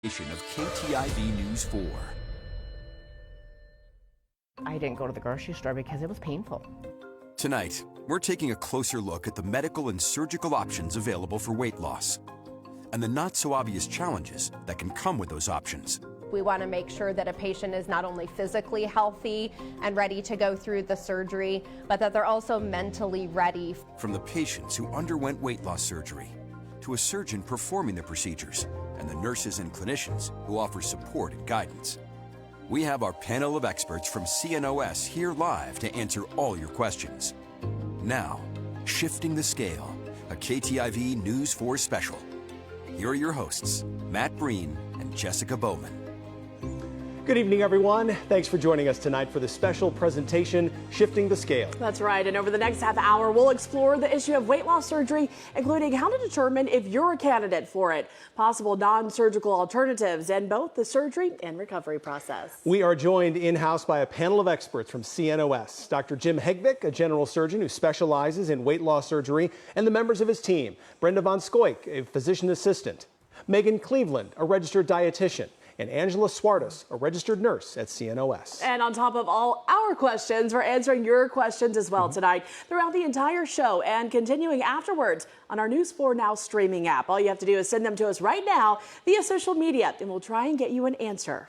Of KTIV News 4. I didn't go to the grocery store because it was painful. Tonight, we're taking a closer look at the medical and surgical options available for weight loss and the not-so-obvious challenges that can come with those options. We want to make sure that a patient is not only physically healthy and ready to go through the surgery, but that they're also mentally ready. From the patients who underwent weight loss surgery to a surgeon performing the procedures and the nurses and clinicians who offer support and guidance. We have our panel of experts from CNOS here live to answer all your questions. Now, Shifting the Scale, a KTIV News 4 special. Here are your hosts, Matt Breen and Jessica Bowman. Good evening, everyone. Thanks for joining us tonight for the special presentation, Shifting the Scale. That's right. And over the next half hour, we'll explore the issue of weight loss surgery, including how to determine if you're a candidate for it, possible non-surgical alternatives, and both the surgery and recovery process. We are joined in-house by a panel of experts from CNOS. Dr. Jim Hegvik, a general surgeon who specializes in weight loss surgery, and the members of his team, Brenda von Skoik, a physician assistant, Megan Cleveland, a registered dietitian, and Angela Swartus, a registered nurse at CNOS. And on top of all our questions, we're answering your questions as well tonight throughout the entire show and continuing afterwards on our News 4 Now streaming app. All you have to do is send them to us right now via social media, and we'll try and get you an answer.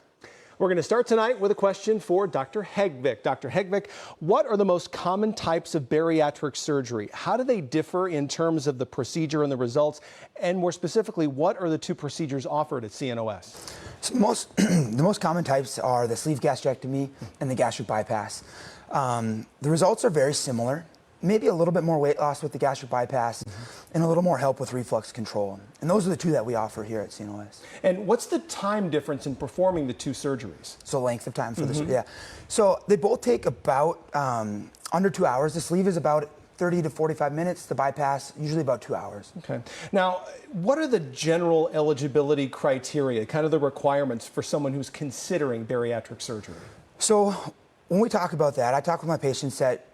We're going to start tonight with a question for Dr. Hegvik. Dr. Hegvik, what are the most common types of bariatric surgery? How do they differ in terms of the procedure and the results? And more specifically, what are the two procedures offered at CNOS? So the most common types are the sleeve gastrectomy and the gastric bypass. The results are very similar. Maybe a little bit more weight loss with the gastric bypass and a little more help with reflux control. And those are the two that we offer here at CNOS. And what's the time difference in performing the two surgeries? So length of time for this, yeah. So they both take about under 2 hours. The sleeve is about 30 to 45 minutes. The bypass, usually about 2 hours. Okay. Now, what are the general eligibility criteria, kind of the requirements for someone who's considering bariatric surgery? So when we talk about that, I talk with my patients that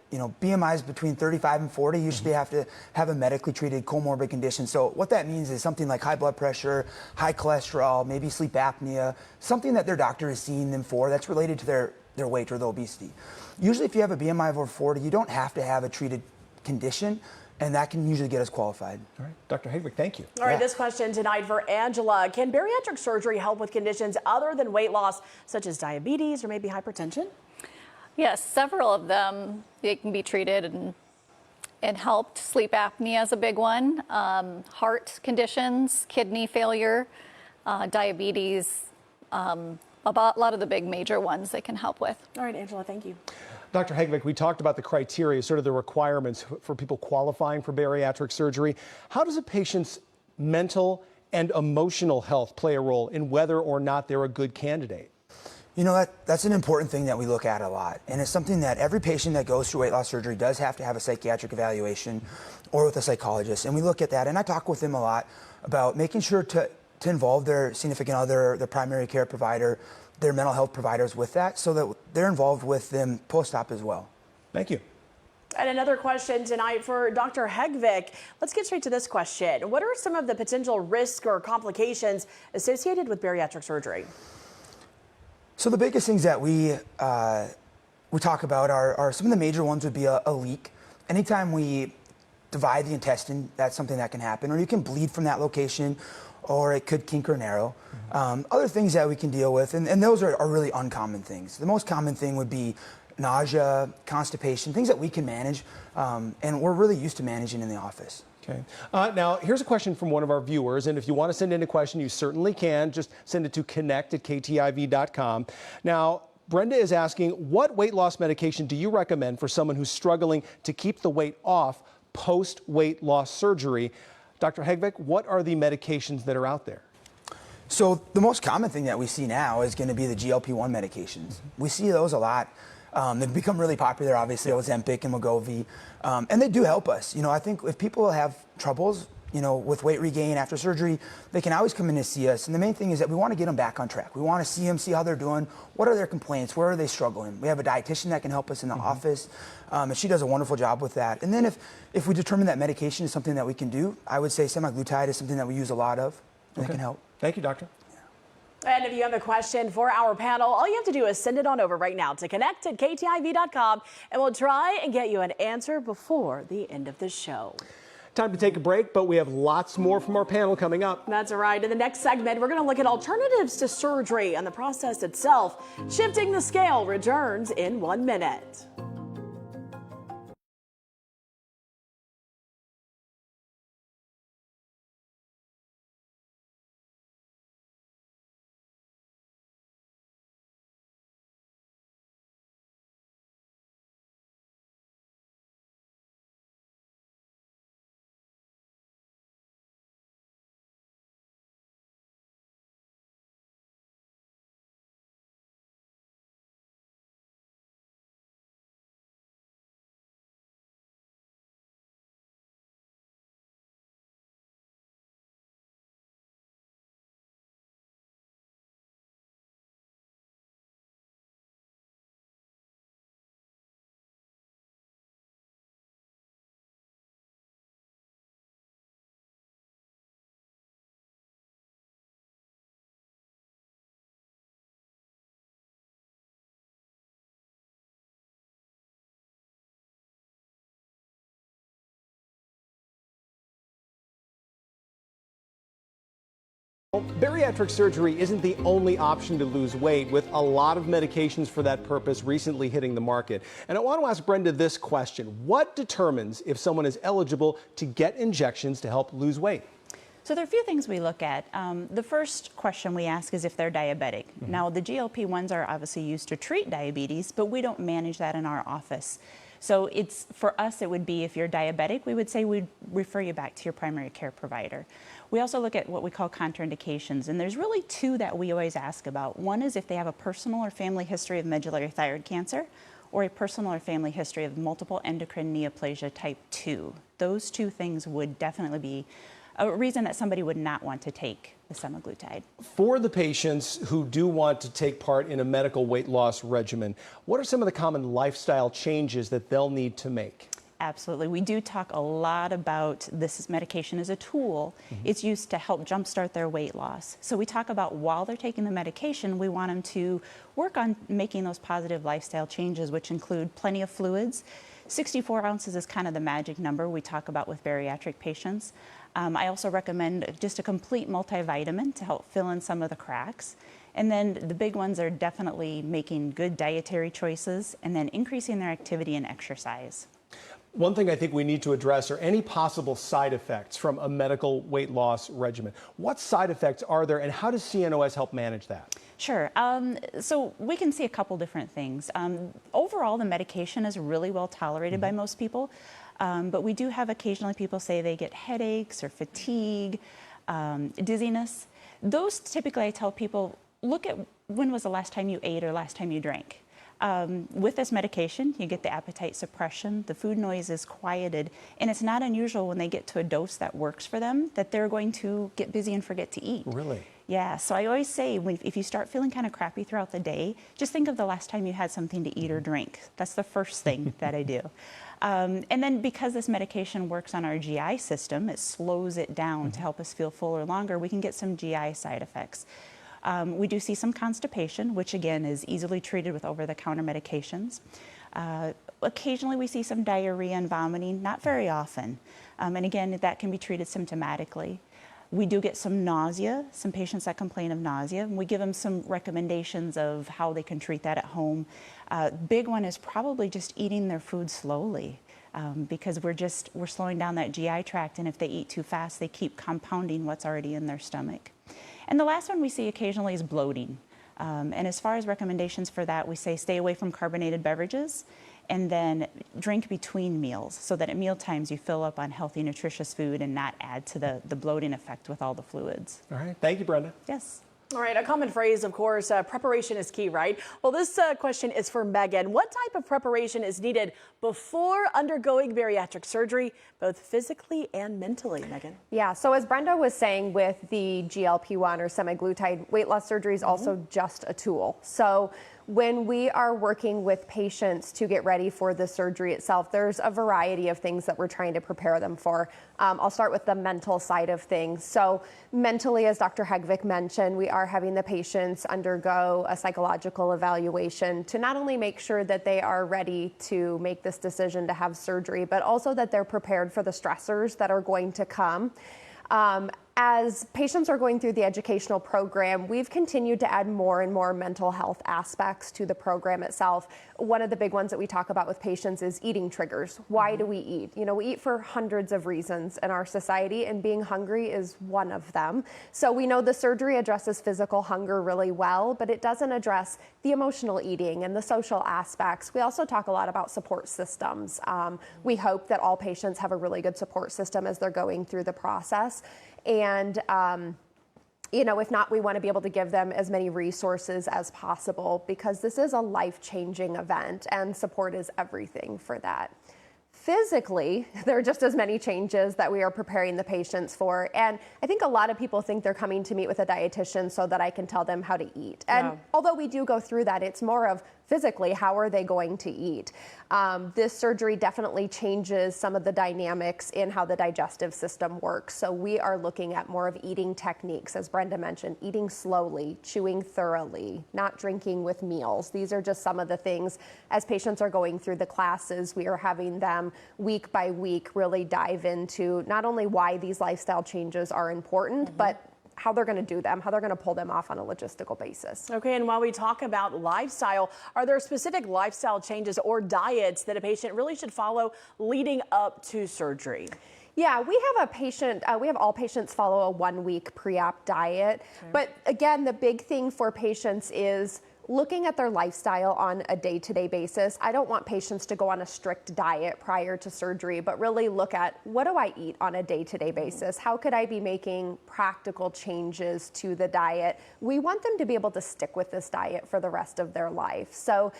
BMIs between 35 and 40 usually have to have a medically treated comorbid condition. So what that means is something like high blood pressure, high cholesterol, maybe sleep apnea, something that their doctor is seeing them for that's related to their weight or the obesity. Usually if you have a BMI of over 40, you don't have to have a treated condition, and that can usually get us qualified. All right, Dr. Hegvik, thank you. All right, this question tonight for Angela. Can bariatric surgery help with conditions other than weight loss, such as diabetes or maybe hypertension? Yes, several of them, they can be treated and helped. Sleep apnea is a big one. Heart conditions, kidney failure, diabetes, a lot of the big major ones they can help with. All right, Angela, thank you. Dr. Hegvik, we talked about the criteria, sort of the requirements for people qualifying for bariatric surgery. How does a patient's mental and emotional health play a role in whether or not they're a good candidate? That's an important thing that we look at a lot. And it's something that every patient that goes through weight loss surgery does have to have a psychiatric evaluation or with a psychologist. And we look at that, and I talk with them a lot about making sure to involve their significant other, their primary care provider, their mental health providers with that, so that they're involved with them post-op as well. Thank you. And another question tonight for Dr. Hegvik. Let's get straight to this question. What are some of the potential risks or complications associated with bariatric surgery? So the biggest things that we talk about are some of the major ones would be a leak. Anytime we divide the intestine, that's something that can happen, or you can bleed from that location, or it could kink or narrow. Other things that we can deal with, and those are really uncommon things. The most common thing would be nausea, constipation, things that we can manage, and we're really used to managing in the office. Okay. Now, here's a question from one of our viewers, and if you want to send in a question, you certainly can. Just send it to connect@ktiv.com. Now, Brenda is asking, what weight loss medication do you recommend for someone who's struggling to keep the weight off post-weight loss surgery? Dr. Hegvik, what are the medications that are out there? So the most common thing that we see now is going to be the GLP-1 medications. We see those a lot. They've become really popular, obviously, Ozempic and Wegovy, and they do help us. I think if people have troubles, with weight regain after surgery, they can always come in to see us. And the main thing is that we want to get them back on track. We want to see them, see how they're doing. What are their complaints? Where are they struggling? We have a dietitian that can help us in the office, and she does a wonderful job with that. And then if we determine that medication is something that we can do, I would say semaglutide is something that we use a lot of, and it can help. Thank you, doctor. And if you have a question for our panel, all you have to do is send it on over right now to connect@ktiv.com, and we'll try and get you an answer before the end of the show. Time to take a break, but we have lots more from our panel coming up. That's right. In the next segment, we're going to look at alternatives to surgery and the process itself. Shifting the Scale returns in 1 minute. Bariatric surgery isn't the only option to lose weight, with a lot of medications for that purpose recently hitting the market. And I want to ask Brenda this question: what determines if someone is eligible to get injections to help lose weight? So there are a few things we look at. The first question we ask is if they're diabetic. Now, the GLP-1s are obviously used to treat diabetes, but we don't manage that in our office. So for us, it would be if you're diabetic, we would say we'd refer you back to your primary care provider. We also look at what we call contraindications, and there's really two that we always ask about. One is if they have a personal or family history of medullary thyroid cancer, or a personal or family history of multiple endocrine neoplasia type 2. Those two things would definitely be a reason that somebody would not want to take the semaglutide. For the patients who do want to take part in a medical weight loss regimen, what are some of the common lifestyle changes that they'll need to make? Absolutely. We do talk a lot about this medication as a tool. It's used to help jumpstart their weight loss. So we talk about while they're taking the medication, we want them to work on making those positive lifestyle changes, which include plenty of fluids. 64 ounces is kind of the magic number we talk about with bariatric patients. I also recommend just a complete multivitamin to help fill in some of the cracks. And then the big ones are definitely making good dietary choices and then increasing their activity and exercise. One thing I think we need to address are any possible side effects from a medical weight loss regimen. What side effects are there, and how does CNOS help manage that? Sure. So we can see a couple different things. Overall, the medication is really well tolerated by most people, but we do have occasionally people say they get headaches or fatigue, dizziness. Those typically I tell people, look at when was the last time you ate or last time you drank. With this medication, you get the appetite suppression, the food noise is quieted, and it's not unusual when they get to a dose that works for them that they're going to get busy and forget to eat. Really? Yeah, so I always say if you start feeling kind of crappy throughout the day, just think of the last time you had something to eat or drink. That's the first thing that I do. And then because this medication works on our GI system, it slows it down to help us feel fuller longer, we can get some GI side effects. We do see some constipation, which again is easily treated with over-the-counter medications. Occasionally we see some diarrhea and vomiting, not very often. And again, that can be treated symptomatically. We do get some nausea, some patients that complain of nausea, and we give them some recommendations of how they can treat that at home. Big one is probably just eating their food slowly. Because we're slowing down that GI tract, and if they eat too fast, they keep compounding what's already in their stomach. And the last one we see occasionally is bloating. And as far as recommendations for that, we say stay away from carbonated beverages and then drink between meals so that at meal times you fill up on healthy, nutritious food and not add to the bloating effect with all the fluids. All right. Thank you, Brenda. Yes. All right, a common phrase, of course, preparation is key, right? Well, this question is for Megan. What type of preparation is needed before undergoing bariatric surgery, both physically and mentally, Megan? Yeah, so as Brenda was saying with the GLP-1 or semaglutide, weight loss surgery is also just a tool. So when we are working with patients to get ready for the surgery itself, there's a variety of things that we're trying to prepare them for. I'll start with the mental side of things. So mentally, as Dr. Hegvik mentioned, we are having the patients undergo a psychological evaluation to not only make sure that they are ready to make this decision to have surgery, but also that they're prepared for the stressors that are going to come. As patients are going through the educational program, we've continued to add more and more mental health aspects to the program itself. One of the big ones that we talk about with patients is eating triggers. Why do we eat? You know, we eat for hundreds of reasons in our society, and being hungry is one of them. So we know the surgery addresses physical hunger really well, but it doesn't address the emotional eating and the social aspects. We also talk a lot about support systems. We hope that all patients have a really good support system as they're going through the process. And, you know, if not, we want to be able to give them as many resources as possible, because this is a life-changing event and support is everything for that. Physically, there are just as many changes that we are preparing the patients for. And I think a lot of people think they're coming to meet with a dietitian so that I can tell them how to eat. And although we do go through that, it's more of physically, how are they going to eat? This surgery definitely changes some of the dynamics in how the digestive system works. So we are looking at more of eating techniques, as Brenda mentioned, eating slowly, chewing thoroughly, not drinking with meals. These are just some of the things as patients are going through the classes, we are having them week by week really dive into not only why these lifestyle changes are important, but how they're going to do them, how they're going to pull them off on a logistical basis. Okay, and while we talk about lifestyle, are there specific lifestyle changes or diets that a patient really should follow leading up to surgery? Yeah, we have a patient, we have all patients follow a 1-week pre-op diet. Okay. But again, the big thing for patients is looking at their lifestyle on a day-to-day basis. I don't want patients to go on a strict diet prior to surgery, but really look at, what do I eat on a day-to-day basis? How could I be making practical changes to the diet? We want them to be able to stick with this diet for the rest of their life. So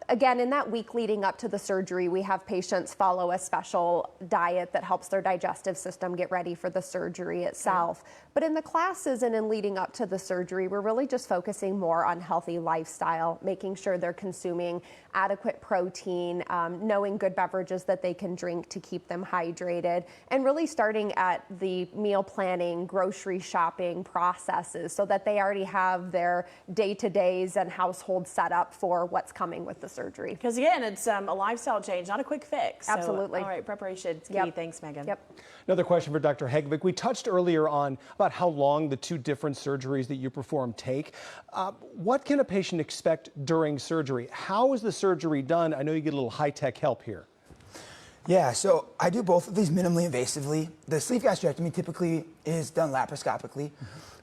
again, in that week leading up to the surgery, we have patients follow a special diet that helps their digestive system get ready for the surgery itself. But in the classes and in leading up to the surgery, we're really just focusing more on healthy lifestyle, making sure they're consuming adequate protein, knowing good beverages that they can drink to keep them hydrated, and really starting at the meal planning, grocery shopping processes so that they already have their day-to-days and household set up for what's coming with the surgery. Because again, it's a lifestyle change, not a quick fix. Absolutely. So, all right, preparation is key. Yep. Thanks, Megan. Yep. Another question for Dr. Hegvik. We touched earlier on about how long the 2 different surgeries that you perform take. What can a patient expect during surgery? How is the surgery done? I know you get a little high-tech help here. Yeah, so I do both of these minimally invasively. The sleeve gastrectomy typically is done laparoscopically.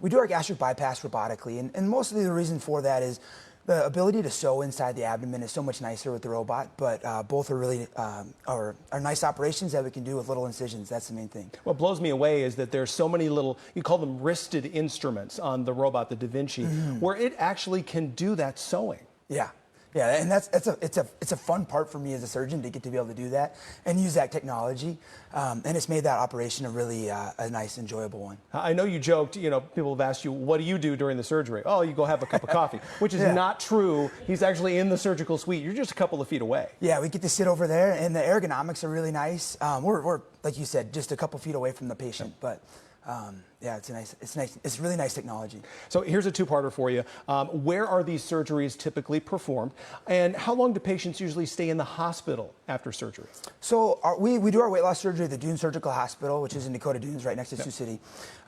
We do our gastric bypass robotically, and mostly the reason for that is the ability to sew inside the abdomen is so much nicer with the robot, but both are really are nice operations that we can do with little incisions. That's the main thing. What blows me away is that there's so many little, you call them wristed instruments on the robot, the Da Vinci, where it actually can do that sewing. Yeah. Yeah, and it's a fun part for me as a surgeon to get to be able to do that and use that technology, and it's made that operation a really a nice, enjoyable one. I know you joked, you know, people have asked you, what do you do during the surgery? Oh, you go have a cup of coffee, which is not true. He's actually in the surgical suite. You're just a couple of feet away. Yeah, we get to sit over there, and the ergonomics are really nice. We're like you said, just a couple feet away from the patient, but. Yeah, it's really nice technology. So here's a 2-parter for you. Where are these surgeries typically performed, and how long do patients usually stay in the hospital after surgery? So we do our weight loss surgery at the Dunes Surgical Hospital, which is in Dakota Dunes, right next to Sioux City.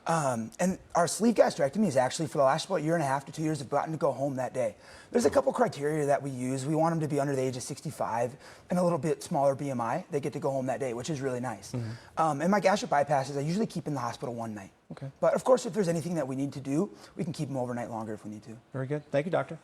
And our sleeve gastrectomy is actually, for the last about 1.5 to 2 years, have gotten to go home that day. There's a couple criteria that we use. We want them to be under the age of 65 and a little bit smaller BMI. They get to go home that day, which is really nice. And my gastric bypasses, I usually keep in the hospital 1 night. Okay. But of course, if there's anything that we need to do, we can keep them overnight longer if we need to. Very good. Thank you, doctor.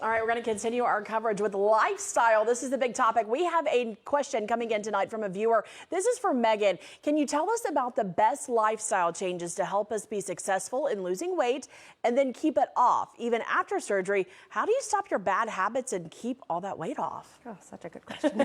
All right, we're going to continue our coverage with lifestyle. This is the big topic. We have a question coming in tonight from a viewer. This is for Megan. Can you tell us about the best lifestyle changes to help us be successful in losing weight and then keep it off? Even after surgery, how do you stop your bad habits and keep all that weight off? Oh, such a good question.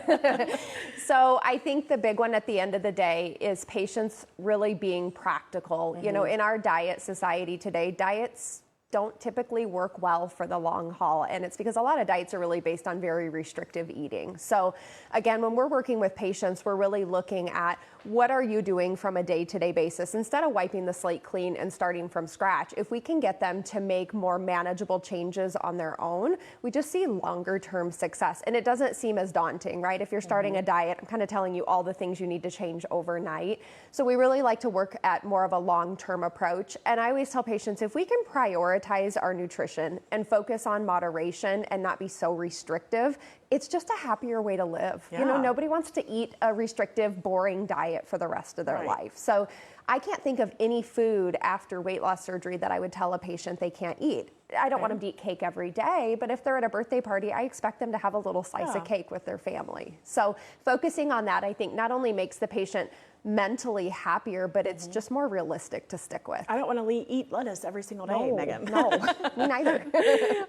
So I think the big one at the end of the day is patients really being practical. You know, in our diet society today, diets don't typically work well for the long haul. And it's because a lot of diets are really based on very restrictive eating. So again, when we're working with patients, we're really looking at what are you doing from a day-to-day basis instead of wiping the slate clean and starting from scratch. If we can get them to make more manageable changes on their own, we just see longer term success. And it doesn't seem as daunting, right? If you're starting a diet, I'm kind of telling you all the things you need to change overnight. So we really like to work at more of a long-term approach. And I always tell patients, if we can prioritize our nutrition and focus on moderation and not be so restrictive, it's just a happier way to live. Yeah. You know, nobody wants to eat a restrictive, boring diet for the rest of their life. So I can't think of any food after weight loss surgery that I would tell a patient they can't eat. I don't want them to eat cake every day, but if they're at a birthday party, I expect them to have a little slice of cake with their family. So focusing on that, I think, not only makes the patient mentally happier, but it's just more realistic to stick with. I don't want to eat lettuce every single day, Megan. No, me neither.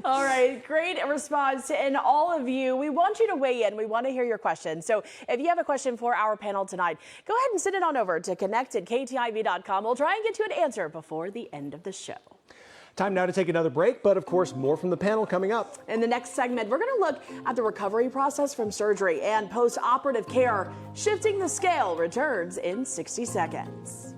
All right, great response. And all of you, we want you to weigh in. We want to hear your questions. So if you have a question for our panel tonight, go ahead and send it on over to connect@ktiv.com. We'll try and get you an answer before the end of the show. Time now to take another break, but of course, more from the panel coming up. In the next segment, we're going to look at the recovery process from surgery and post-operative care. Shifting the Scale returns in 60 seconds.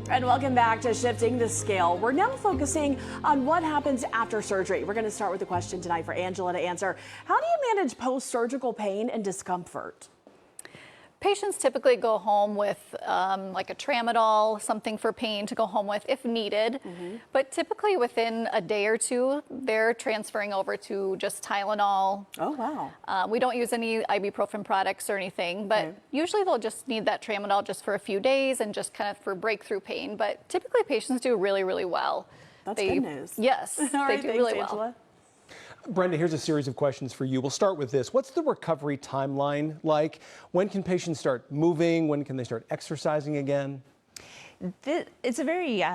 And welcome back to Shifting the Scale. We're now focusing on what happens after surgery. We're going to start with a question tonight for Angela to answer. How do you manage post-surgical pain and discomfort? Patients typically go home with like a tramadol, something for pain to go home with if needed. But typically within a day or two, they're transferring over to just Tylenol. Oh, wow. We don't use any ibuprofen products or anything, but usually they'll just need that tramadol just for a few days and just kind of for breakthrough pain. But typically patients do really, really well. That's good news. Yes, All right, they do really well. Angela. Brenda, here's a series of questions for you. We'll start with this. What's the recovery timeline like? When can patients start moving? When can they start exercising again? It's a very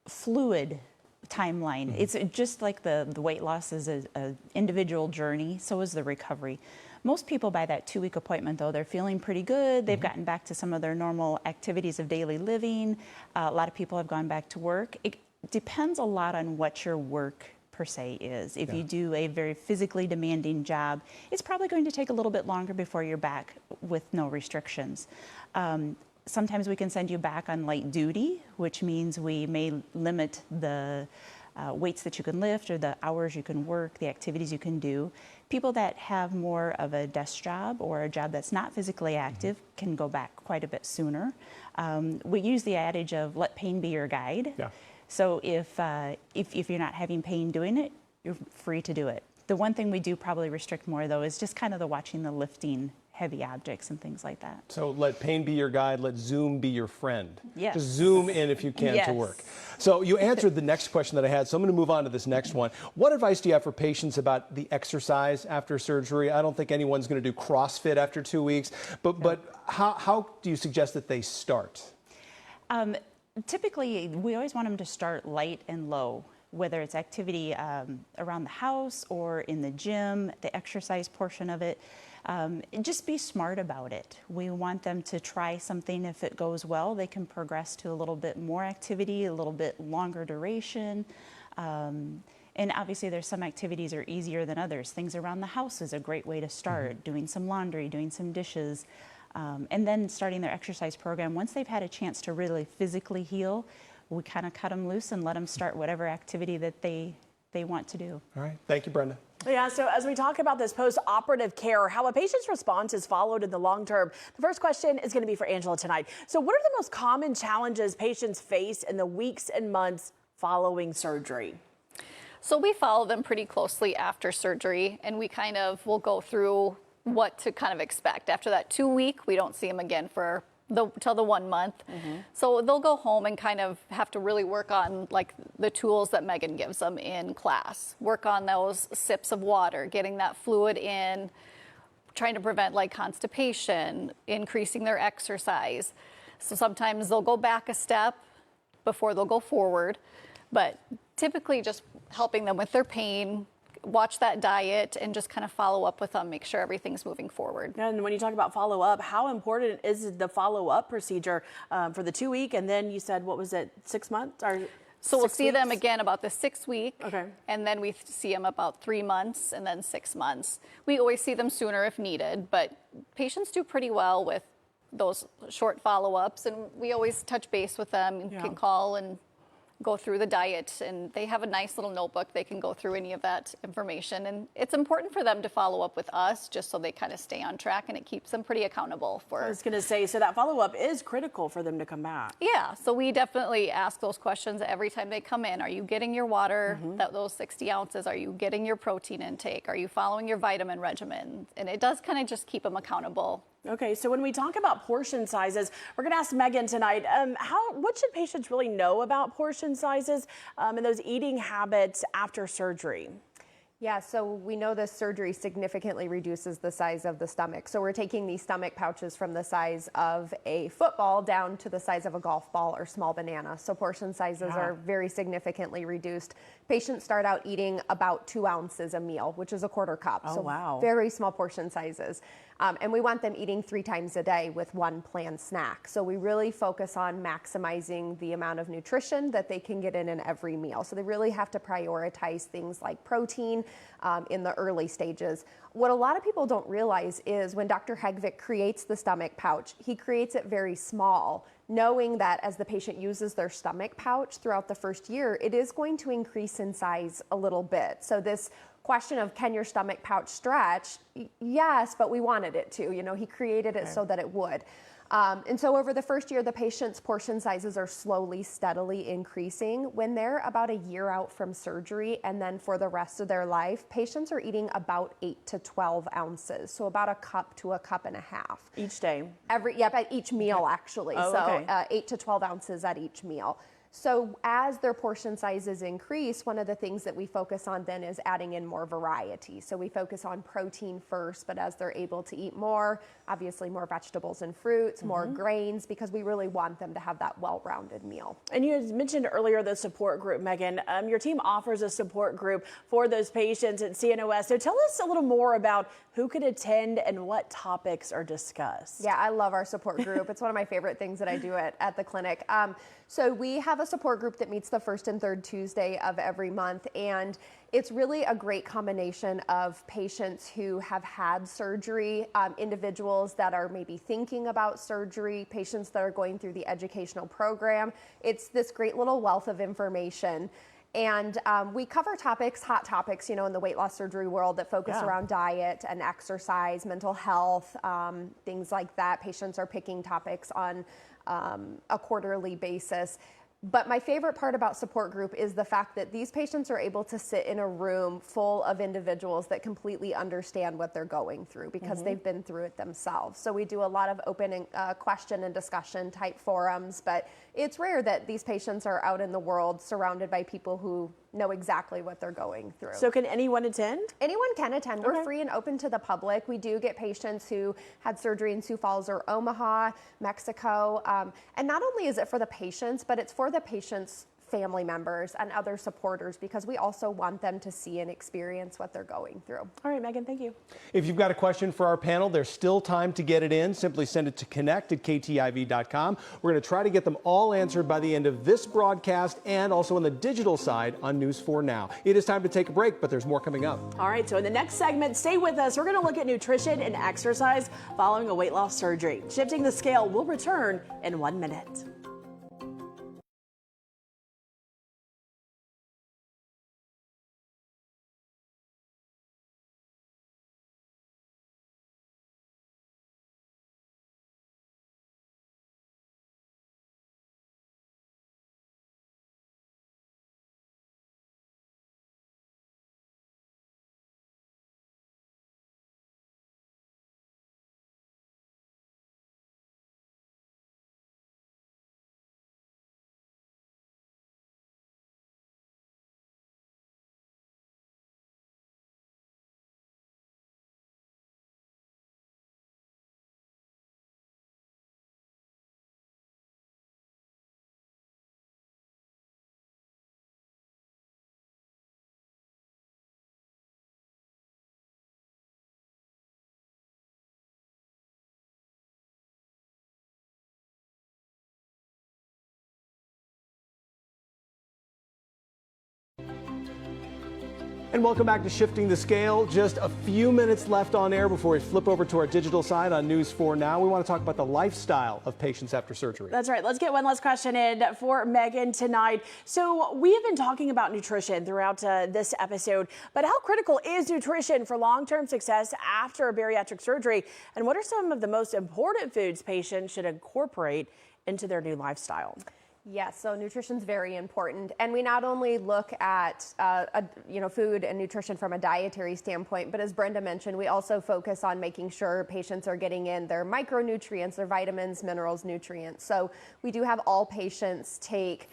fluid timeline. It's just like the weight loss is an individual journey, so is the recovery. Most people by that 2-week appointment, though, they're feeling pretty good. They've gotten back to some of their normal activities of daily living. A lot of people have gone back to work. It depends a lot on what your work per se is. If you do a very physically demanding job, it's probably going to take a little bit longer before you're back with no restrictions. Sometimes we can send you back on light duty, which means we may limit the weights that you can lift or the hours you can work, the activities you can do. People that have more of a desk job or a job that's not physically active can go back quite a bit sooner. We use the adage of let pain be your guide. So if you're not having pain doing it, you're free to do it. The one thing we do probably restrict more, though, is just kind of the watching the lifting heavy objects and things like that. So let pain be your guide, let Zoom be your friend. Yes. Just zoom in if you can to work. So you answered the next question that I had, so I'm going to move on to this next one. What advice do you have for patients about the exercise after surgery? I don't think anyone's going to do CrossFit after 2 weeks, but how do you suggest that they start? Typically, we always want them to start light and low, whether it's activity around the house or in the gym, the exercise portion of it. Just be smart about it. We want them to try something. If it goes well, they can progress to a little bit more activity, a little bit longer duration. And obviously there's some activities are easier than others. Things around the house is a great way to start. Doing some laundry, doing some dishes. and then starting their exercise program. Once they've had a chance to really physically heal, we kind of cut them loose and let them start whatever activity that they want to do. All right. Thank you, Brenda. Yeah, so as we talk about this post-operative care, how a patient's response is followed in the long term, the first question is going to be for Angela tonight. So what are the most common challenges patients face in the weeks and months following surgery? So we follow them pretty closely after surgery, and we kind of will go through what to kind of expect. After that 2 week, we don't see them again for till the 1 month. So they'll go home and kind of have to really work on like the tools that Megan gives them in class. Work on those sips of water, getting that fluid in, trying to prevent like constipation, increasing their exercise. So sometimes they'll go back a step before they'll go forward, but typically just helping them with their pain, watch that diet, and just kind of follow up with them, make sure everything's moving forward. And when you talk about follow-up, how important is the follow-up procedure for the 2 week? And then you said, what was it, 6 months? Or so we'll see them again about the 6 week. Okay. And then we see them about 3 months and then 6 months. We always see them sooner if needed, but patients do pretty well with those short follow-ups. And we always touch base with them and can call and go through the diet, and they have a nice little notebook. They can go through any of that information, and it's important for them to follow up with us just so they kind of stay on track, and it keeps them pretty accountable for. I was going to say, so that follow-up is critical for them to come back. Yeah, so we definitely ask those questions every time they come in. Are you getting your water, those 60 ounces? Are you getting your protein intake? Are you following your vitamin regimen? And it does kind of just keep them accountable. Okay, so when we talk about portion sizes, we're going to ask Megan tonight, what should patients really know about portion sizes and those eating habits after surgery? Yeah, so we know this surgery significantly reduces the size of the stomach. So we're taking these stomach pouches from the size of a football down to the size of a golf ball or small banana. So portion sizes are very significantly reduced. Patients start out eating about 2 ounces a meal, which is a quarter cup. Oh, so wow. Very small portion sizes. And we want them eating 3 times a day with 1 planned snack. So we really focus on maximizing the amount of nutrition that they can get in every meal. So they really have to prioritize things like protein in the early stages. What a lot of people don't realize is when Dr. Hegvik creates the stomach pouch, he creates it very small, knowing that as the patient uses their stomach pouch throughout the first year, it is going to increase in size a little bit. So this question of can your stomach pouch stretch? Yes, but we wanted it to. You know, he created it so that it would. And so over the first year, the patient's portion sizes are slowly, steadily increasing. When they're about a year out from surgery and then for the rest of their life, patients are eating about 8 to 12 ounces. So about a cup to a cup and a half. Each day? At each meal, actually. Oh, so 8 to 12 ounces at each meal. So as their portion sizes increase, one of the things that we focus on then is adding in more variety. So we focus on protein first, but as they're able to eat more, obviously more vegetables and fruits, more grains, because we really want them to have that well-rounded meal. And you had mentioned earlier the support group, Megan. Your team offers a support group for those patients at CNOS. So tell us a little more about who could attend and what topics are discussed. Yeah, I love our support group. It's one of my favorite things that I do at the clinic. So we have a support group that meets the first and third Tuesday of every month, and it's really a great combination of patients who have had surgery, individuals that are maybe thinking about surgery, patients that are going through the educational program. It's this great little wealth of information. And we cover topics, hot topics, you know, in the weight loss surgery world that focus around diet and exercise, mental health, things like that. Patients are picking topics on a quarterly basis. But my favorite part about support group is the fact that these patients are able to sit in a room full of individuals that completely understand what they're going through because they've been through it themselves. So we do a lot of open and, question and discussion type forums, but it's rare that these patients are out in the world surrounded by people who know exactly what they're going through. So can anyone attend? Anyone can attend. We're free and open to the public. We do get patients who had surgery in Sioux Falls or Omaha, Mexico. And not only is it for the patients, but it's for the patients' family members and other supporters, because we also want them to see and experience what they're going through. All right, Megan, thank you. If you've got a question for our panel, there's still time to get it in. Simply send it to connect@ktiv.com. We're going to try to get them all answered by the end of this broadcast and also on the digital side on News 4 Now. It is time to take a break, but there's more coming up. All right, so in the next segment, stay with us. We're going to look at nutrition and exercise following a weight loss surgery. Shifting the scale will return in 1 minute. And welcome back to Shifting the Scale. Just a few minutes left on air before we flip over to our digital side on News 4 Now. We want to talk about the lifestyle of patients after surgery. That's right. Let's get one last question in for Megan tonight. So we have been talking about nutrition throughout this episode, but how critical is nutrition for long-term success after a bariatric surgery? And what are some of the most important foods patients should incorporate into their new lifestyle? Yes, so nutrition is very important, and we not only look at food and nutrition from a dietary standpoint, but as Brenda mentioned, we also focus on making sure patients are getting in their micronutrients, their vitamins, minerals, nutrients. So we do have all patients take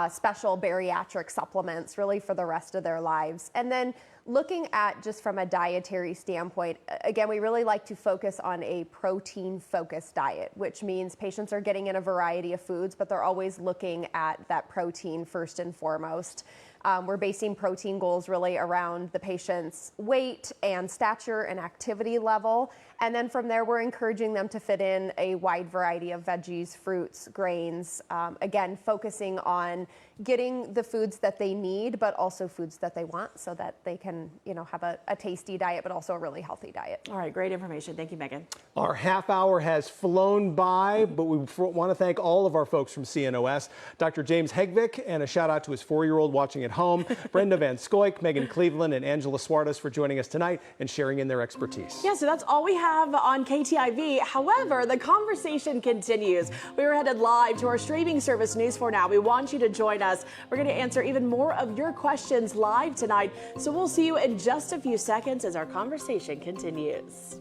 special bariatric supplements really for the rest of their lives. And then looking at just from a dietary standpoint, again, we really like to focus on a protein-focused diet, which means patients are getting in a variety of foods, but they're always looking at that protein first and foremost. We're basing protein goals really around the patient's weight and stature and activity level. And then from there, we're encouraging them to fit in a wide variety of veggies, fruits, grains, again, focusing on getting the foods that they need, but also foods that they want so that they can, have a tasty diet, but also a really healthy diet. All right, great information. Thank you, Megan. Our half hour has flown by, but we want to thank all of our folks from CNOS, Dr. James Hegvik, and a shout out to his 4-year-old watching at home, Brenda Van Scoik, Megan Cleveland, and Angela Suarez for joining us tonight and sharing in their expertise. Yeah, so that's all we have on KTIV. However, the conversation continues. We are headed live to our streaming service, News 4 Now. We want you to join us. We're going to answer even more of your questions live tonight. So we'll see you in just a few seconds as our conversation continues.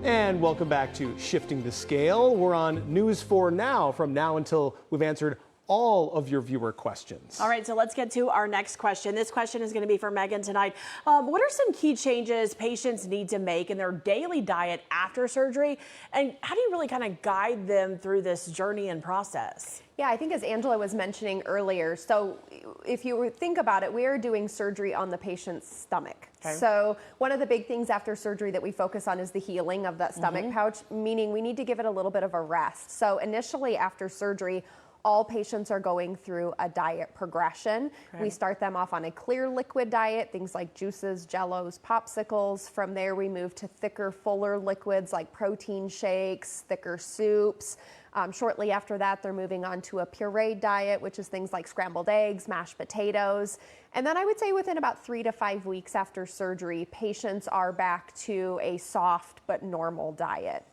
And welcome back to Shifting the Scale. We're on News 4 Now from now until we've answered all of your viewer questions. All right, so let's get to our next question. This question is going to be for Megan tonight. What are some key changes patients need to make in their daily diet after surgery? And how do you really kind of guide them through this journey and process? Yeah, I think as Angela was mentioning earlier, so if you think about it, we are doing surgery on the patient's stomach. Okay. So one of the big things after surgery that we focus on is the healing of that stomach pouch, meaning we need to give it a little bit of a rest. So initially after surgery, all patients are going through a diet progression. Okay. We start them off on a clear liquid diet, things like juices, jellos, popsicles. From there, we move to thicker, fuller liquids like protein shakes, thicker soups. Shortly after that, they're moving on to a pureed diet, which is things like scrambled eggs, mashed potatoes. And then I would say within about 3 to 5 weeks after surgery, patients are back to a soft but normal diet.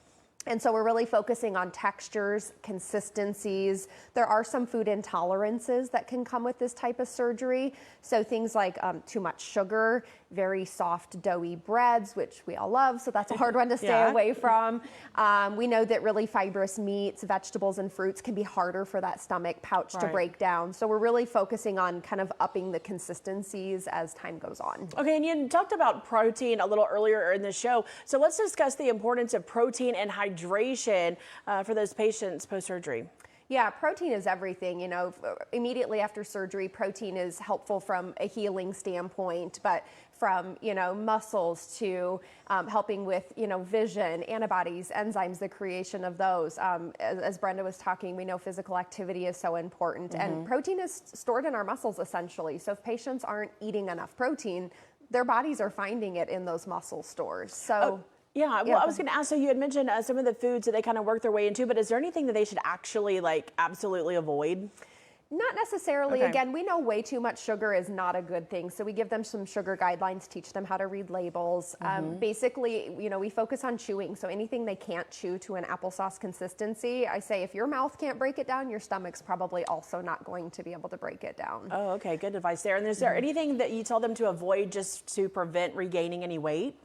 And so we're really focusing on textures, consistencies. There are some food intolerances that can come with this type of surgery. So things like too much sugar, very soft doughy breads, which we all love, so that's a hard one to stay away from. We know that really fibrous meats, vegetables, and fruits can be harder for that stomach pouch to break down. So we're really focusing on kind of upping the consistencies as time goes on. Okay, and you talked about protein a little earlier in the show. So let's discuss the importance of protein and hydration for those patients post-surgery. Yeah, protein is everything. You know, immediately after surgery, protein is helpful from a healing standpoint, but from, you know, muscles to helping with, you know, vision, antibodies, enzymes, the creation of those. As Brenda was talking, we know physical activity is so important, and protein is stored in our muscles essentially. So if patients aren't eating enough protein, their bodies are finding it in those muscle stores. So. Yeah, well, I was going to ask, so you had mentioned some of the foods that they kind of work their way into, but is there anything that they should actually like absolutely avoid? Not necessarily. Okay. Again, we know way too much sugar is not a good thing. So we give them some sugar guidelines, teach them how to read labels. Basically, you know, we focus on chewing. So anything they can't chew to an applesauce consistency, I say if your mouth can't break it down, your stomach's probably also not going to be able to break it down. Oh, okay. Good advice there. And is there anything that you tell them to avoid just to prevent regaining any weight?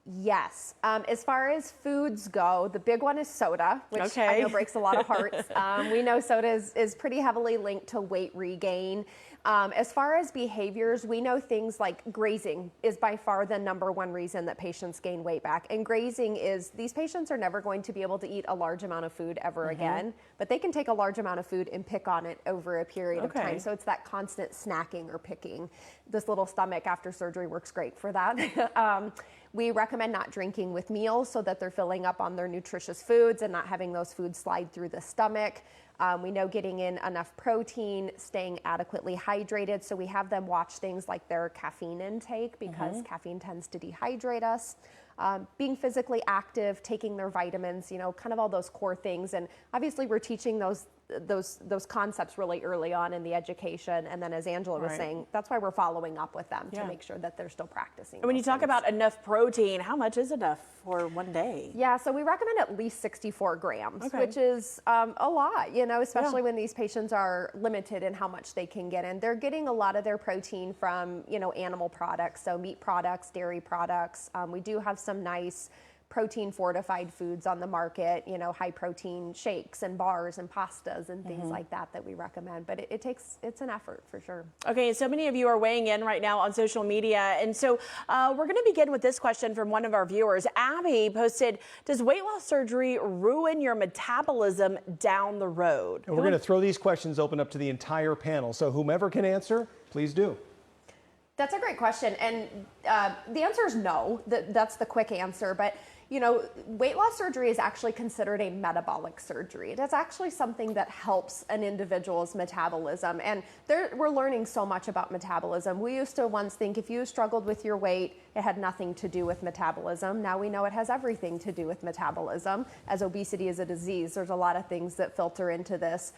Yes. As far as foods go, the big one is soda, which I know breaks a lot of hearts. We know soda is pretty heavily linked to weight regain. As far as behaviors, we know things like grazing is by far the #1 reason that patients gain weight back. And grazing is, these patients are never going to be able to eat a large amount of food ever again, but they can take a large amount of food and pick on it over a period of time. So it's that constant snacking or picking. This little stomach after surgery works great for that. We recommend not drinking with meals so that they're filling up on their nutritious foods and not having those foods slide through the stomach. We know getting in enough protein, staying adequately hydrated. So we have them watch things like their caffeine intake because caffeine tends to dehydrate us. Being physically active, taking their vitamins, you know, kind of all those core things. And obviously we're teaching those concepts really early on in the education. And then as Angela was saying, that's why we're following up with them to make sure that they're still practicing. And when you talk about enough protein, how much is enough for one day? Yeah, so we recommend at least 64 grams, which is a lot, you know, especially when these patients are limited in how much they can get in. They're getting a lot of their protein from, you know, animal products, so meat products, dairy products. We do have some nice protein fortified foods on the market, you know, high protein shakes and bars and pastas and things like that we recommend, but it's an effort for sure. Okay, so many of you are weighing in right now on social media, and so we're going to begin with this question from one of our viewers. Abby posted, does weight loss surgery ruin your metabolism down the road? And we're going to throw these questions open up to the entire panel, so whomever can answer, please do. That's a great question, and the answer is no. That's the quick answer, but you know, weight loss surgery is actually considered a metabolic surgery. It's actually something that helps an individual's metabolism, and we're learning so much about metabolism. We used to once think if you struggled with your weight, it had nothing to do with metabolism. Now we know it has everything to do with metabolism, as obesity is a disease. There's a lot of things that filter into this.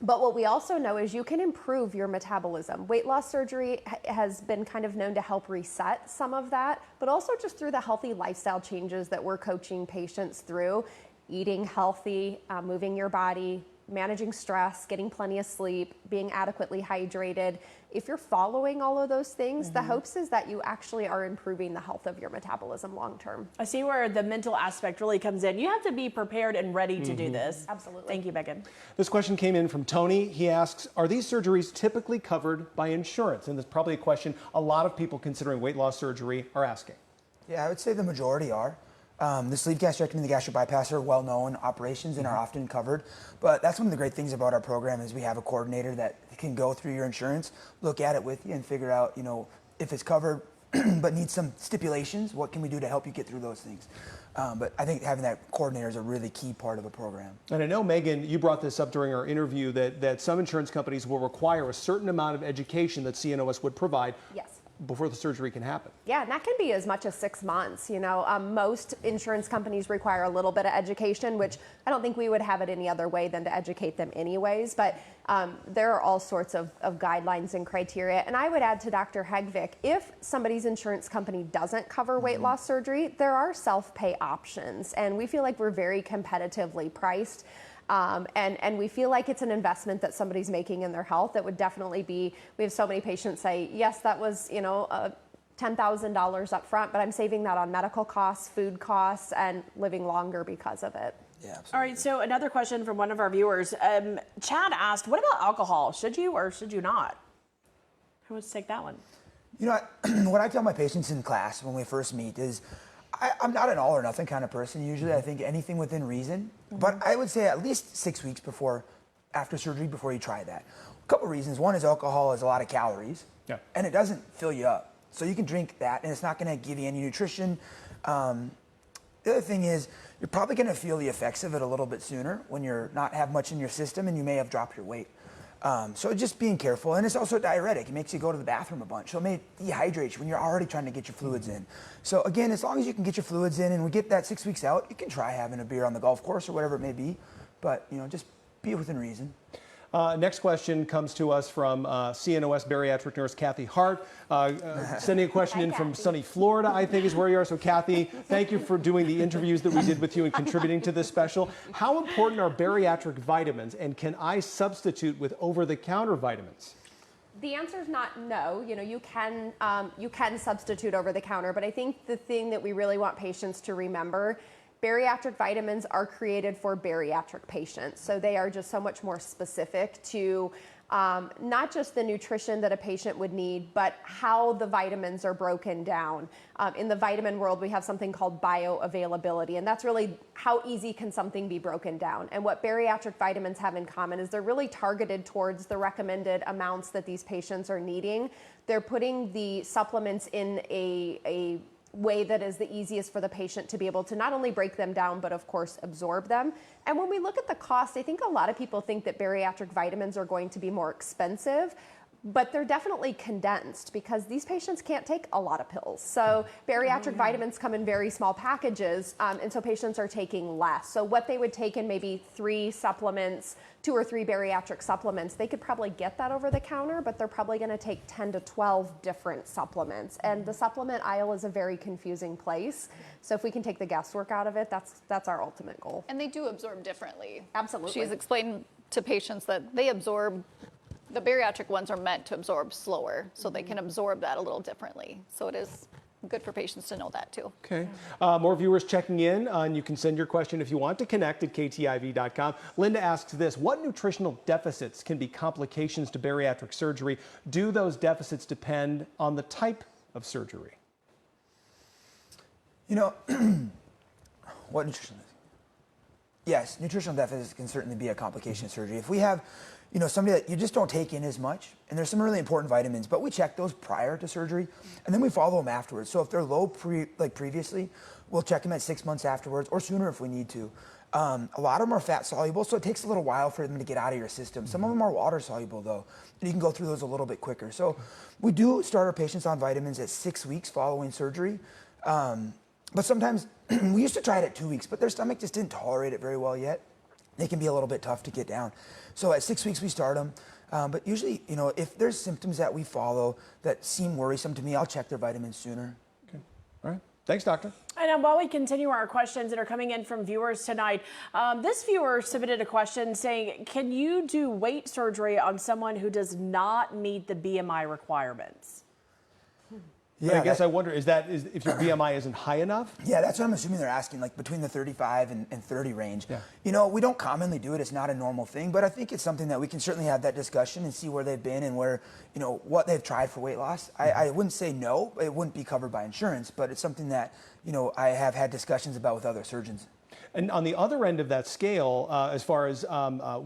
But what we also know is you can improve your metabolism. Weight loss surgery has been kind of known to help reset some of that, but also just through the healthy lifestyle changes that we're coaching patients through, eating healthy, moving your body, managing stress, getting plenty of sleep, being adequately hydrated. If you're following all of those things, the hopes is that you actually are improving the health of your metabolism long term. I see where the mental aspect really comes in. You have to be prepared and ready to do this. Absolutely. Thank you, Megan. This question came in from Tony. He asks, are these surgeries typically covered by insurance? And that's probably a question a lot of people considering weight loss surgery are asking. Yeah, I would say the majority are. The sleeve gastrectomy and the gastric bypass are well-known operations and are often covered. But that's one of the great things about our program is we have a coordinator that can go through your insurance, look at it with you, and figure out, you know, if it's covered but needs some stipulations, what can we do to help you get through those things? But I think having that coordinator is a really key part of a program. And I know, Megan, you brought this up during our interview that some insurance companies will require a certain amount of education that CNOS would provide. Yes. Before the surgery can happen. Yeah, and that can be as much as 6 months. You know, most insurance companies require a little bit of education, which I don't think we would have it any other way than to educate them anyways. But there are all sorts of guidelines and criteria. And I would add to Dr. Hegvik, if somebody's insurance company doesn't cover weight loss surgery, there are self-pay options. And we feel like we're very competitively priced. And we feel like it's an investment that somebody's making in their health. That would definitely be, we have so many patients say, yes, that was, you know, $10,000 up front, but I'm saving that on medical costs, food costs, and living longer because of it. Yeah, absolutely. All right, so another question from one of our viewers. Chad asked, what about alcohol? Should you or should you not? Who wants to take that one? You know, what I tell my patients in class when we first meet is, I'm not an all or nothing kind of person usually. I think anything within reason. But I would say at least 6 weeks after surgery before you try that. A couple reasons. One is alcohol has a lot of calories. Yeah. And it doesn't fill you up. So you can drink that and it's not going to give you any nutrition. The other thing is you're probably going to feel the effects of it a little bit sooner when you're not have much in your system and you may have dropped your weight. So just being careful, and it's also a diuretic. It makes you go to the bathroom a bunch. So it may dehydrate you when you're already trying to get your fluids in. So again, as long as you can get your fluids in and we get that 6 weeks out, you can try having a beer on the golf course or whatever it may be. But, you know, just be within reason. Next question comes to us from CNOS bariatric nurse Kathy Hart, sending a question in from sunny Florida, I think is where you are. So Kathy, thank you for doing the interviews that we did with you and contributing to this special. How important are bariatric vitamins, and can I substitute with over-the-counter vitamins? The answer is not no. You know, you can substitute over the counter, but I think the thing that we really want patients to remember, bariatric vitamins are created for bariatric patients. So they are just so much more specific to not just the nutrition that a patient would need, but how the vitamins are broken down. In the vitamin world, we have something called bioavailability, and that's really how easy can something be broken down. And what bariatric vitamins have in common is they're really targeted towards the recommended amounts that these patients are needing. They're putting the supplements in a way that is the easiest for the patient to be able to not only break them down, but of course absorb them. And when we look at the cost, I think a lot of people think that bariatric vitamins are going to be more expensive, but they're definitely condensed because these patients can't take a lot of pills. So bariatric vitamins come in very small packages, and so patients are taking less. So what they would take in maybe 3 supplements, 2 or 3 bariatric supplements, they could probably get that over the counter, but they're probably going to take 10 to 12 different supplements. And the supplement aisle is a very confusing place. So if we can take the guesswork out of it, that's our ultimate goal. And they do absorb differently. Absolutely. She's explained to patients that they absorb, the bariatric ones are meant to absorb slower, so they can absorb that a little differently. So it is good for patients to know that too. Okay. More viewers checking in, and you can send your question if you want to connect at KTIV.com. Linda asks this: what nutritional deficits can be complications to bariatric surgery? Do those deficits depend on the type of surgery? You know, what nutritional? Yes, nutritional deficits can certainly be a complication of surgery. If we have, you know, somebody that you just don't take in as much, and there's some really important vitamins, but we check those prior to surgery, and then we follow them afterwards. So if they're low previously, we'll check them at 6 months afterwards, or sooner if we need to. A lot of them are fat soluble, so it takes a little while for them to get out of your system. Some of them are water soluble though, and you can go through those a little bit quicker. So we do start our patients on vitamins at 6 weeks following surgery. But sometimes, we used to try it at 2 weeks, but their stomach just didn't tolerate it very well yet. They can be a little bit tough to get down. So at 6 weeks, we start them. But usually, you know, if there's symptoms that we follow that seem worrisome to me, I'll check their vitamins sooner. Okay. All right. Thanks, doctor. And while we continue our questions that are coming in from viewers tonight, this viewer submitted a question saying, can you do weight surgery on someone who does not meet the BMI requirements? Yeah, I guess I wonder, is if your BMI isn't high enough? Yeah, that's what I'm assuming they're asking, like between the 35 and 30 range. Yeah. You know, we don't commonly do it. It's not a normal thing, but I think it's something that we can certainly have that discussion and see where they've been and where, you know, what they've tried for weight loss. I wouldn't say no, it wouldn't be covered by insurance, but it's something that, you know, I have had discussions about with other surgeons. And on the other end of that scale, as far as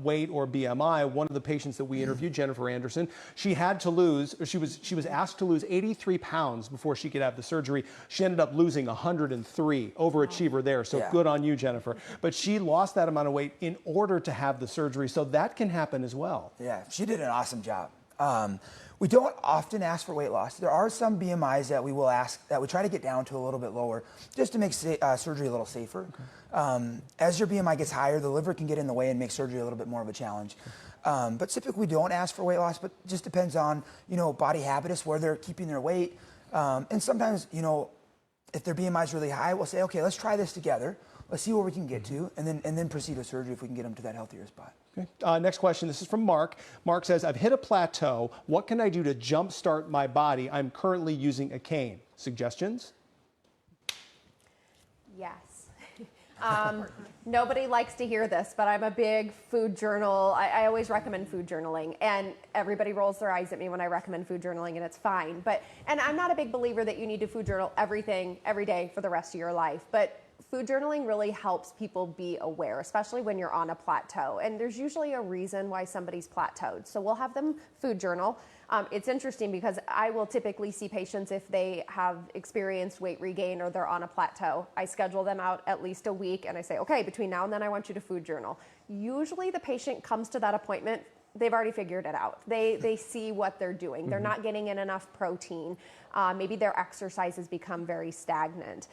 weight or BMI, one of the patients that we interviewed, Jennifer Anderson, she had to lose, or she was asked to lose 83 pounds before she could have the surgery. She ended up losing 103, overachiever there. So good on you, Jennifer. But she lost that amount of weight in order to have the surgery. So that can happen as well. Yeah, she did an awesome job. We don't often ask for weight loss. There are some BMIs that we will ask, that we try to get down to a little bit lower, just to make surgery a little safer. Okay. As your BMI gets higher, the liver can get in the way and make surgery a little bit more of a challenge. But typically we don't ask for weight loss, but it just depends on, you know, body habitus, where they're keeping their weight. And sometimes, you know, if their BMI is really high, we'll say, okay, let's try this together. Let's see where we can get to, and then proceed with surgery if we can get them to that healthier spot. Okay. Next question. This is from Mark. Mark says, I've hit a plateau. What can I do to jumpstart my body? I'm currently using a cane. Suggestions? Yes. Nobody likes to hear this, but I'm a big food journal. I always recommend food journaling, and everybody rolls their eyes at me when I recommend food journaling, and it's fine. And I'm not a big believer that you need to food journal everything every day for the rest of your life, but food journaling really helps people be aware, especially when you're on a plateau. And there's usually a reason why somebody's plateaued. So we'll have them food journal. It's interesting because I will typically see patients if they have experienced weight regain or they're on a plateau. I schedule them out at least a week and I say, okay, between now and then I want you to food journal. Usually the patient comes to that appointment, they've already figured it out. They see what they're doing. They're not getting in enough protein. Maybe their exercises become very stagnant.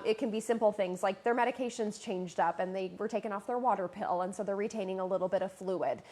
It can be simple things like their medications changed up and they were taking off their water pill, and so they're retaining a little bit of fluid.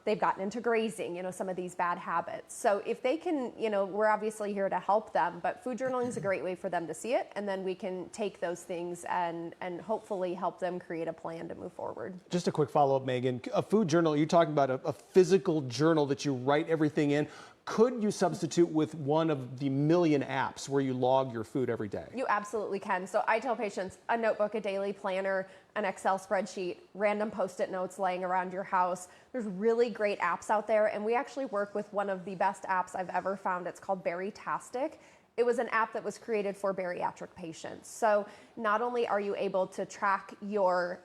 They've gotten into grazing, you know, some of these bad habits. So if they can, you know, we're obviously here to help them, but food journaling is a great way for them to see it, and then we can take those things and hopefully help them create a plan to move forward. Just a quick follow-up, Megan. A food journal, you're talking about a physical journal that you write everything in. Could you substitute with one of the million apps where you log your food every day? You absolutely can. So I tell patients a notebook, a daily planner, an Excel spreadsheet, random Post-it notes laying around your house. There's really great apps out there, and we actually work with one of the best apps I've ever found. It's called Berrytastic. It was an app that was created for bariatric patients. So not only are you able to track your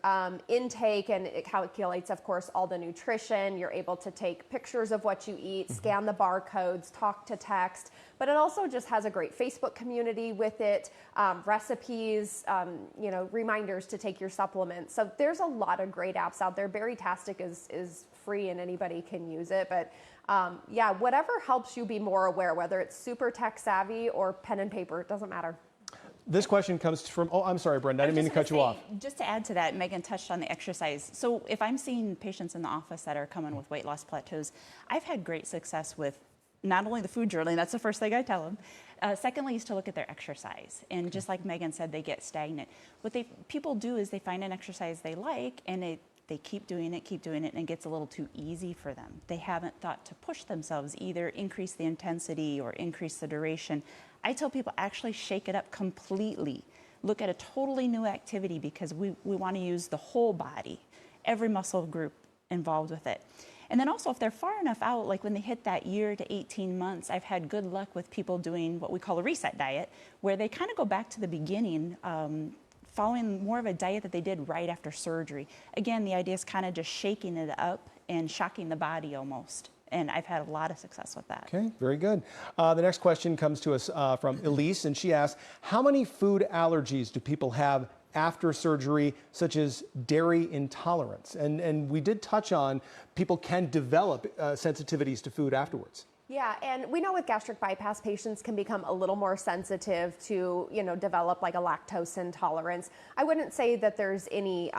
intake, and it calculates, of course, all the nutrition, you're able to take pictures of what you eat, scan the barcodes, talk to text, but it also just has a great Facebook community with it, recipes, you know, reminders to take your supplements. So there's a lot of great apps out there. Berrytastic is free and anybody can use it, but yeah, whatever helps you be more aware, whether it's super tech savvy or pen and paper, it doesn't matter. This question comes from, oh, I'm sorry, Brenda, I didn't mean to cut you off. Just to add to that, Megan touched on the exercise. So if I'm seeing patients in the office that are coming with weight loss plateaus, I've had great success with not only the food journaling, that's the first thing I tell them. Secondly is to look at their exercise. And just like Megan said, they get stagnant. What people do is they find an exercise they like, and they keep doing it, and it gets a little too easy for them. They haven't thought to push themselves, either increase the intensity or increase the duration. I tell people actually shake it up completely. Look at a totally new activity, because we want to use the whole body, every muscle group involved with it. And then also, if they're far enough out, like when they hit that year to 18 months, I've had good luck with people doing what we call a reset diet, where they kind of go back to the beginning, following more of a diet that they did right after surgery. Again, the idea is kind of just shaking it up and shocking the body almost. And I've had a lot of success with that. Okay, very good. The next question comes to us from Elise, and she asks, how many food allergies do people have after surgery, such as dairy intolerance? And we did touch on people can develop sensitivities to food afterwards. Yeah, and we know with gastric bypass, patients can become a little more sensitive to, you know, develop like a lactose intolerance. I wouldn't say that there's any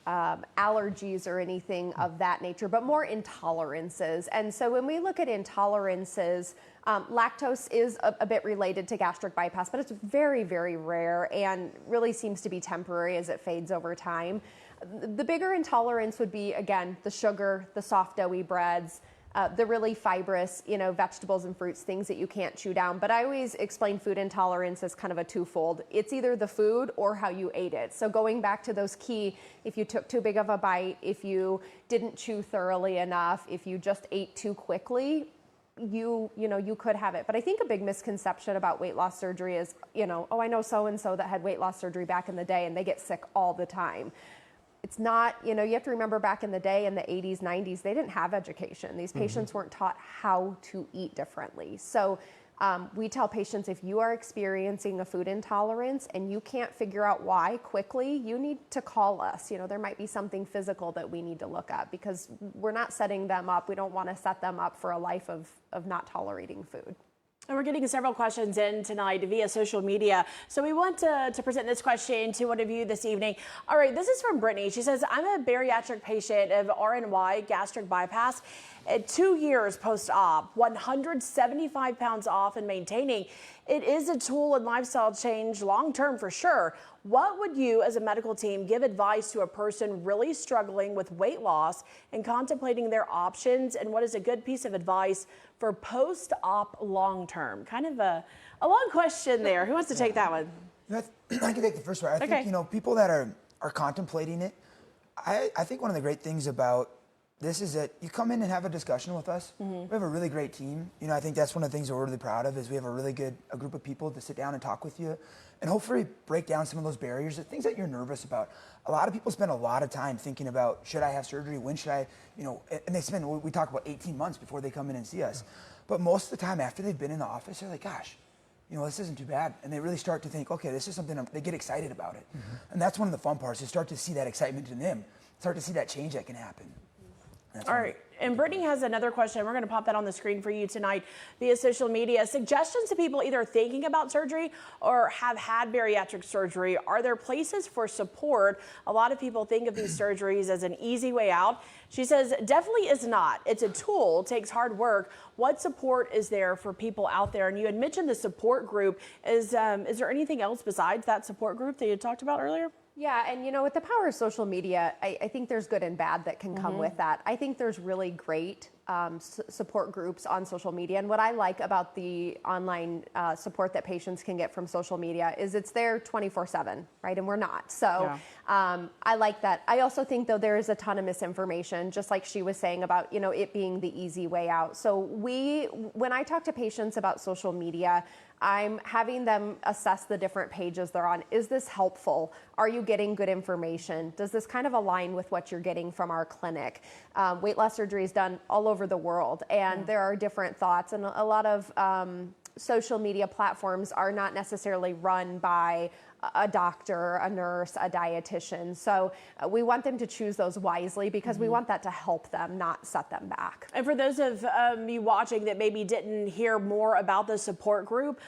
allergies or anything of that nature, but more intolerances. And so when we look at intolerances, lactose is a bit related to gastric bypass, but it's very, very rare and really seems to be temporary as it fades over time. The bigger intolerance would be, again, the sugar, the soft doughy breads, the really fibrous, vegetables and fruits, things that you can't chew down. But I always explain food intolerance as kind of a twofold. It's either the food or how you ate it. So going back to those key, if you took too big of a bite, if you didn't chew thoroughly enough, if you just ate too quickly, you could have it. But I think a big misconception about weight loss surgery is, oh, I know so-and-so that had weight loss surgery back in the day and they get sick all the time. It's not, you have to remember back in the day in the 80s, 90s, they didn't have education. These patients weren't taught how to eat differently. So we tell patients, if you are experiencing a food intolerance and you can't figure out why quickly, you need to call us. There might be something physical that we need to look at because we're not setting them up. We don't want to set them up for a life of not tolerating food. And we're getting several questions in tonight via social media. So we want to present this question to one of you this evening. All right, this is from Brittany. She says, I'm a bariatric patient of RNY gastric bypass at 2 years post-op, 175 pounds off and maintaining. It is a tool and lifestyle change long-term for sure. What would you as a medical team give advice to a person really struggling with weight loss and contemplating their options? And what is a good piece of advice for post-op long-term? Kind of a long question there. Who wants to take that one? I can take the first one. I think, people that are contemplating it, I think one of the great things about this is that you come in and have a discussion with us. We have a really great team. I think that's one of the things that we're really proud of is we have a group of people to sit down and talk with you and hopefully break down some of those barriers, the things that you're nervous about. A lot of people spend a lot of time thinking about, should I have surgery? When should I, and we talk about 18 months before they come in and see us. But most of the time after they've been in the office, they're like, gosh, this isn't too bad. And they really start to think, okay, this is something, they get excited about it. And that's one of the fun parts, is start to see that excitement in them, start to see that change that can happen. All right. And Brittany has another question. We're going to pop that on the screen for you tonight via social media. Suggestions to people either thinking about surgery or have had bariatric surgery. Are there places for support? A lot of people think of these surgeries as an easy way out. She says, definitely is not. It's a tool, takes hard work. What support is there for people out there? And you had mentioned the support group. Is there anything else besides that support group that you talked about earlier? Yeah, and with the power of social media, I think there's good and bad that can come with that. I think there's really great support groups on social media. And what I like about the online support that patients can get from social media is it's there 24/7, right? And we're not. So I like that. I also think, though, there is a ton of misinformation, just like she was saying about, it being the easy way out. So when I talk to patients about social media, I'm having them assess the different pages they're on. Is this helpful? Are you getting good information? Does this kind of align with what you're getting from our clinic? Weight loss surgery is done all over the world, and there are different thoughts, and a lot of social media platforms are not necessarily run by a doctor, a nurse, a dietitian. So we want them to choose those wisely because we want that to help them, not set them back. And for those of you watching that maybe didn't hear more about the support group,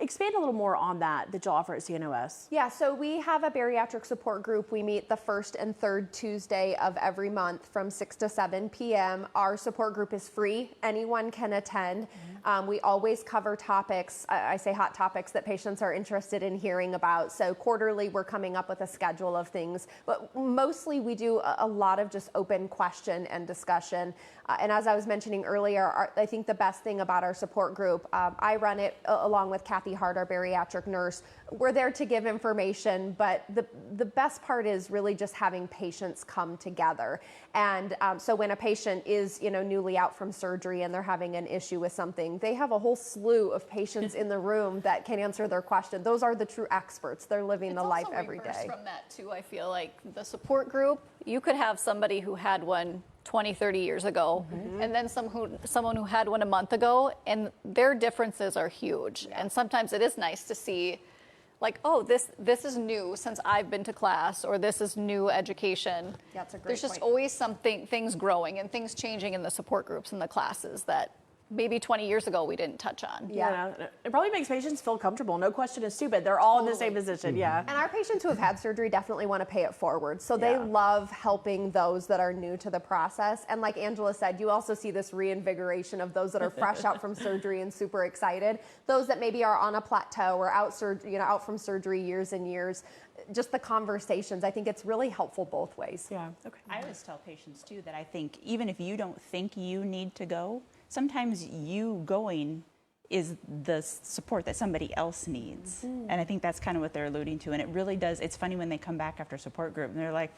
expand a little more on that you'll offer at CNOS. Yeah, so we have a bariatric support group. We meet the first and third Tuesday of every month from 6 to 7 p.m. Our support group is free. Anyone can attend. We always cover topics, I say hot topics that patients are interested in hearing about. So quarterly, we're coming up with a schedule of things. But mostly we do a lot of just open question and discussion. And as I was mentioning earlier, I think the best thing about our support group, I run it along with Kathy Hart, our bariatric nurse. We're there to give information, but the best part is really just having patients come together. And so when a patient is, newly out from surgery and they're having an issue with something, they have a whole slew of patients in the room that can answer their question. Those are the true experts. They're living the life every day. From that too, I feel like the support group, you could have somebody who had one 20, 30 years ago, and then someone who had one a month ago, and their differences are huge. Yeah. And sometimes it is nice to see, like, oh, this is new since I've been to class, or this is new education. That's a great There's just point. always things growing and things changing in the support groups and the classes that maybe 20 years ago we didn't touch on. Yeah. It probably makes patients feel comfortable. No question is stupid. They're all in the same position. Yeah. And our patients who have had surgery definitely want to pay it forward. So they love helping those that are new to the process. And like Angela said, you also see this reinvigoration of those that are fresh out from surgery and super excited. Those that maybe are on a plateau or out from surgery years and years. Just the conversations, I think it's really helpful both ways. Yeah. Okay. I always tell patients too that I think even if you don't think you need to go, sometimes you going is the support that somebody else needs. And I think that's kind of what they're alluding to. And it really does. It's funny when they come back after support group and they're like,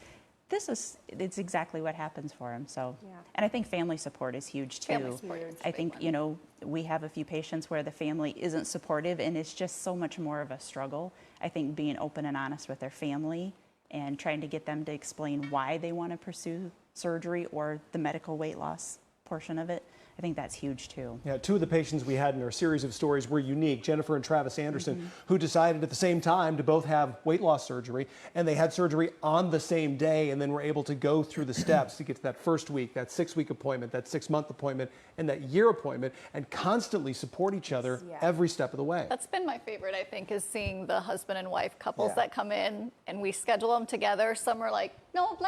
it's exactly what happens for them. So, and I think family support is huge too. Family support is a I big think, one. you know, we have a few patients where the family isn't supportive and it's just so much more of a struggle. I think being open and honest with their family and trying to get them to explain why they want to pursue surgery or the medical weight loss portion of it, I think that's huge too. Yeah, two of the patients we had in our series of stories were unique. Jennifer and Travis Anderson, who decided at the same time to both have weight loss surgery, and they had surgery on the same day and then were able to go through the steps to get to that first week, that 6-week appointment, that 6-month appointment, and that year appointment, and constantly support each other every step of the way. That's been my favorite, I think, is seeing the husband and wife couples that come in and we schedule them together. Some are like, no,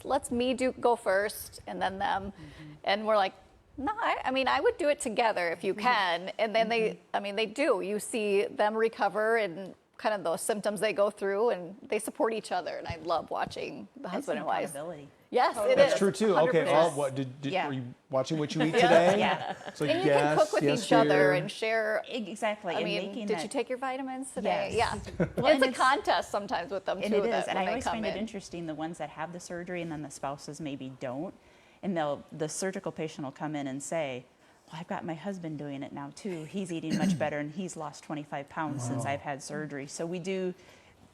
let's me go first and then them. And we're like, no, I mean, I would do it together if you can. And then they do. You see them recover and kind of those symptoms they go through, and they support each other. And I love watching the husband and wife. Yes, it is. That's true too. 100%. Okay, well, what were you watching what you eat today? Yeah. So and you can cook with each other and share. Exactly. I and mean, making did you take your vitamins today? Yes. Yeah. Well, it's a contest sometimes with them too. And it is. That And when I always they come find it in. interesting, the ones that have the surgery and then the spouses maybe don't. And the surgical patient will come in and say, well, I've got my husband doing it now too. He's eating much better and he's lost 25 pounds since I've had surgery. So we do,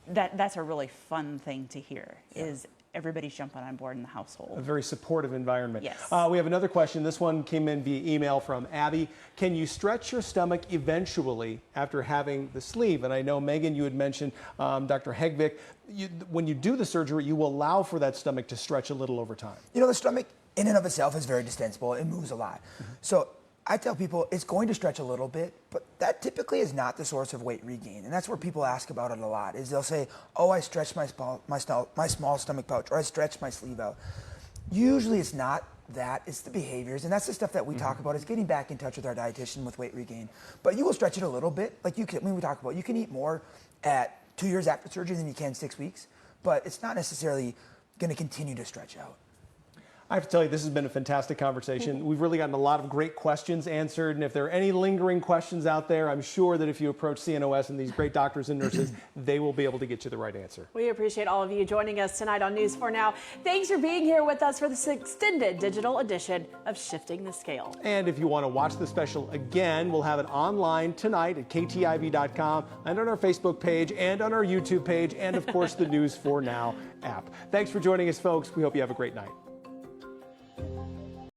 that's a really fun thing to hear, is everybody's jumping on board in the household. A very supportive environment. Yes. We have another question. This one came in via email from Abby. Can you stretch your stomach eventually after having the sleeve? And I know, Megan, you had mentioned, Dr. Hegvik, when you do the surgery, you will allow for that stomach to stretch a little over time. You know, the stomach in and of itself is very distensible. It moves a lot. So I tell people it's going to stretch a little bit, but that typically is not the source of weight regain. And that's where people ask about it a lot, is they'll say, oh, I stretched my small stomach pouch, or I stretched my sleeve out. Usually it's not that, it's the behaviors. And that's the stuff that we talk about, is getting back in touch with our dietitian with weight regain. But you will stretch it a little bit. Like you can, when we talk about, you can eat more at 2 years after surgery than you can 6 weeks, but it's not necessarily going to continue to stretch out. I have to tell you, this has been a fantastic conversation. We've really gotten a lot of great questions answered, and if there are any lingering questions out there, I'm sure that if you approach CNOS and these great doctors and nurses, they will be able to get you the right answer. We appreciate all of you joining us tonight on News 4 Now. Thanks for being here with us for this extended digital edition of Shifting the Scale. And if you want to watch the special again, we'll have it online tonight at KTIV.com and on our Facebook page and on our YouTube page and, of course, the News 4 Now app. Thanks for joining us, folks. We hope you have a great night.